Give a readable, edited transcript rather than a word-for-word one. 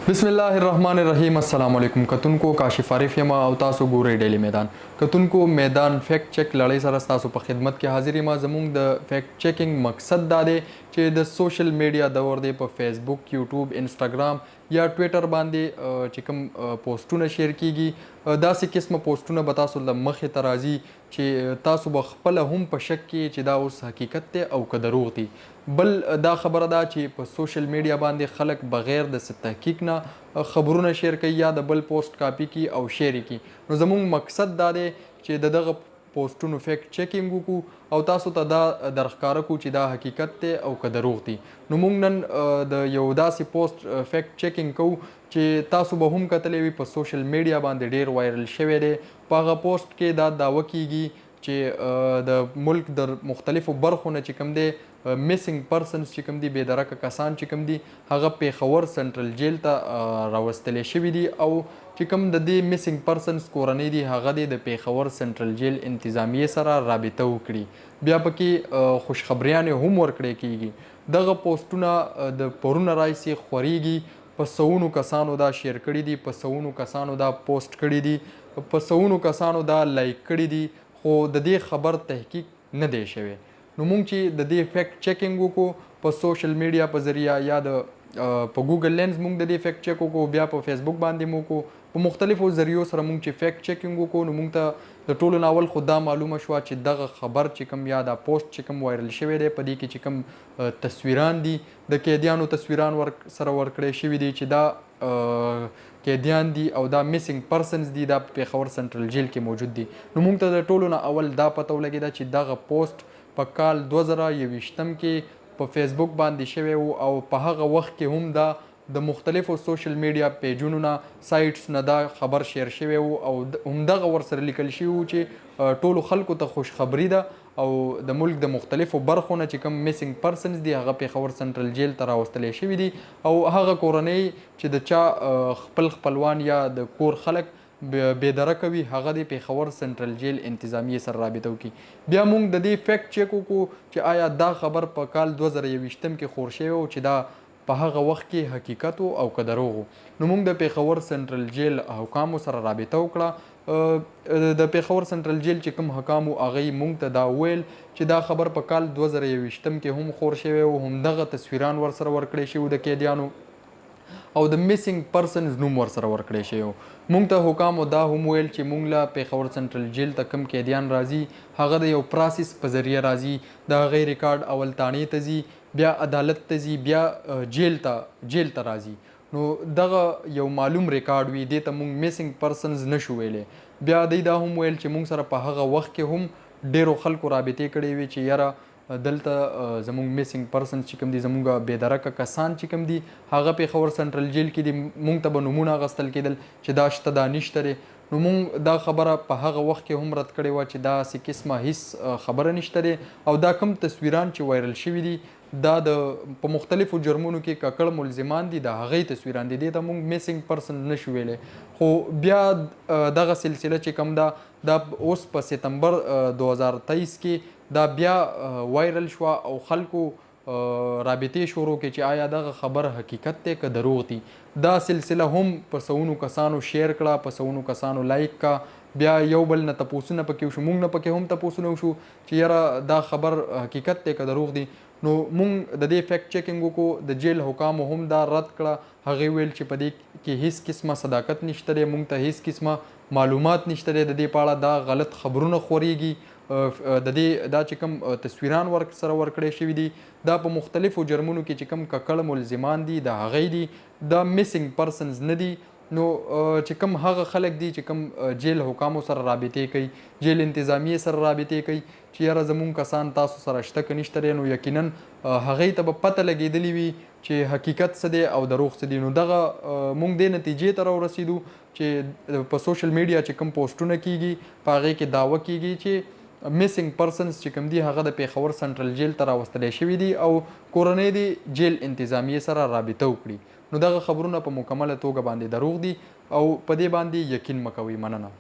بسم الله الرحمن الرحیم. السلام علیکم کتونکو، کاشف عارف یم او تاسو ګورئ ډیلی میدان. کتونکو، میدان فیکټ چیک لړۍ سره تاسو په خدمت کې حاضر یم. زموږ د فیکټ چیکینګ مقصد دا دی چې د سوشل میډیا دور دی، په فیسبوک، یوټیوب، انسټاګرام یا ټویټر باندې چې کوم پوسټونه شیر کیږي، داسې قسمه پوسټونه به تاسو له مخې ته راځي چې تاسو به خپله هم په شک کې چې دا اوس حقیقت دی او که دروغ دی. بل دا خبره ده چې په سوشل میډیا باندې خلک بغیر د څه تحقیق نه خبرونه شیر کوي یا د بل پوسټ کاپي کی او شیر کی. نو زموږ مقصد دا دی چې دغه پوسټونو فیکټ چیکینګ وکړو او تاسو ته دا درښکاره کړو چې دا حقیقت دی او که دروغ دی. نو موږ نن د یو داسې پوسټ فیکټ چیکینګ کوو چې تاسو به هم کتلی وي، په سوشل میډیا باندې ډیر وایرل شوی دی. په هغه پوسټ کې دا دعوه کیږي چې د ملک د مختلفو برخو نه چې کوم دی میسنګ پرسنز چې کوم دي، بېدرکه کسان چې کوم دي، هغه پیښور سنټرل جیل ته راوستلی شوي دي او چې کوم د دې میسنګ پرسنز کورنۍ دي، هغه دې د پیښور سنټرل جیل انتظامیې سره رابطه وکړي. بیا پکې خوشخبریانې هم ورکړی کیږي. دغه پوسټونه د پرونه راهیسې خورېږي. په سوونو کسانو دا شیر کړي دي، په سوونو کسانو دا پوسټ کړي دي، په سوونو کسانو دا لایک کړي دي، خو د دې خبر تحقیق نه دی شوی. نو موږ چې د دې فیکټ چیکینګ وکړو په سوشل میډیا په ذریعه یا په ګوګل لینز موږ د دې فیکټ چیک وکړو، بیا په فیسبوک باندې مو وکړو، په مختلفو ذریعو سره موږ چې فیکټ چیکینګ وکړو، نو موږ ته د ټولو نه اول خو دا معلومه شوه چې دغه خبر چې کوم یا دا پوسټ چې کوم وایرل شوی دی، په دې کې چې کوم تصویران دي، د قیدیانو تصویران سره ورکړی شوي دي چې دا قیدیان دي او دا میسنګ پرسنز دي، دا په پیښور سنټرل جیل کې موجود دي. نو موږ ته د ټولو نه اول دا پته ولګېده چې دغه پوسټ په کال 2021 کې په فیسبوک باندې شوی و او په هغه وخت کې هم دا د مختلفو سوشل میډیا پیجونو نه، سایټس نه دا خبر شیر شوی و او همدغه ورسره لیکل شوي و چې ټولو خلکو ته خوشخبري ده او د ملک د مختلفو برخو نه چې کوم میسنګ پرسنز دي، هغه پیښور سنټرل جیل ته راوستلی شوي دي او هغه کورنۍ چې د چا خپل خپلوان یا د کور خلک بېدرکه وي، هغه د پیښور سنټرل جیل انتظامیې سره رابطه وکړي. بیا موږ د دې فیکټ چیک وکړو چې آیا دا خبر په کال 2021 کې خور شوی و چې دا په هغه وخت کې حقیقت و او که دروغ و. نو موږ د پیښور سنټرل جیل حکامو سره رابطه وکړه. د پیښور سنټرل جیل چې کوم حکام و، هغوی موږ ته دا وویل چې دا خبر په کال 2021 کې هم خور شوی و، همدغه تصویران ورسره ورکړی شوي د قیدیانو او د میسنګ پرسنز نوم ورسره ورکړی شوی و. موږ ته حکامو دا هم ویل چې موږ له پیښور سنټرل جیل ته کوم قیدیان راځي، هغه د یو پراسس په ذریعه راځي. د هغې ریکارډ اول تانې ته ځي، بیا عدالت ته ځي، بیا جیل ته راځي. نو دغه یو معلوم ریکارډ وي، دې ته موږ میسنګ پرسنز نشو ویلی. بیا دوی دا هم ویل چې موږ سره په هغه وخت کې هم ډیرو خلکو رابطې کړې وي چې یاره دلته زموږ میسنګ پرسنز چې کوم دي، زموږ بېدرکه کسان چې کوم دي، هغه پیښور سنټرل جیل کې دي. موږ ته به نومونه اخیستل کېدل چې دا شته، دا نشته دی. نو موږ دا خبره په هغه وخت کې هم رد کړې وه چې داسې قسمه هیڅ خبره نشته دی او دا کوم تصویران چې وایرل شوي دي، دا په مختلفو جرمونو کې ککړ ملزمان دي، د هغې تصویران دي. دې ته موږ میسنګ پرسن نشو ویلی. خو بیا دغه سلسله چې کوم ده، دا اوس په سپتمبر 2023 کې دا بیا وایرل شوه او خلکو رابطې شروع کړې چې آیا دغه خبر حقیقت دی که دروغ دی. دا سلسله هم په سوونو کسانو شیر کړه، په سوونو کسانو لایک کړه. بیا یو بل نه تپوسونه پکې وشو، موږ نه پکې هم تپوسونه وشو چې یاره دا خبر حقیقت دی که دروغ دی. نو موږ د دې فیکټ چیکینګ وکړو. د جیل حکامو هم دا رد کړه. هغې ویل چې په دې کې هیڅ قسمه صداقت نشته دی، موږ ته هیڅ قسمه معلومات نشته دی د دې په اړه، دا غلط خبرونه خورېږي. د دې دا چې کوم تصویران سره ورکړی شوي دي، دا په مختلفو جرمونو کې چې کوم ککړ ملزمان دي، د هغوی دي، دا میسنګ پرسنز نه دي. نو چې کوم هغه خلک دي چې کوم جیل حکامو سره رابطې کوي، جیل انتظامیې سره رابطې کوي چې یاره زموږ کسان تاسو سره شته که نشته دی، نو یقینا هغوی ته به پته لګېدلې وي چې حقیقت څه دی او دروغ څه دي. نو دغه موږ دې نتیجې ته راورسېدو چې په سوشل میډیا چې کوم پوسټونه کیږي، په هغې کې دعوه کیږي چې میسنګ پرسنز چې کوم دي، هغه د پیښور سنټرل جیل ته راوستلی شوي دي او کورنۍ دې جیل انتظامیې سره رابطه وکړي. نو دغه خبرونه په مکمله توګه باندې دروغ دي او په دې باندې یقین مه کوئ. مننه.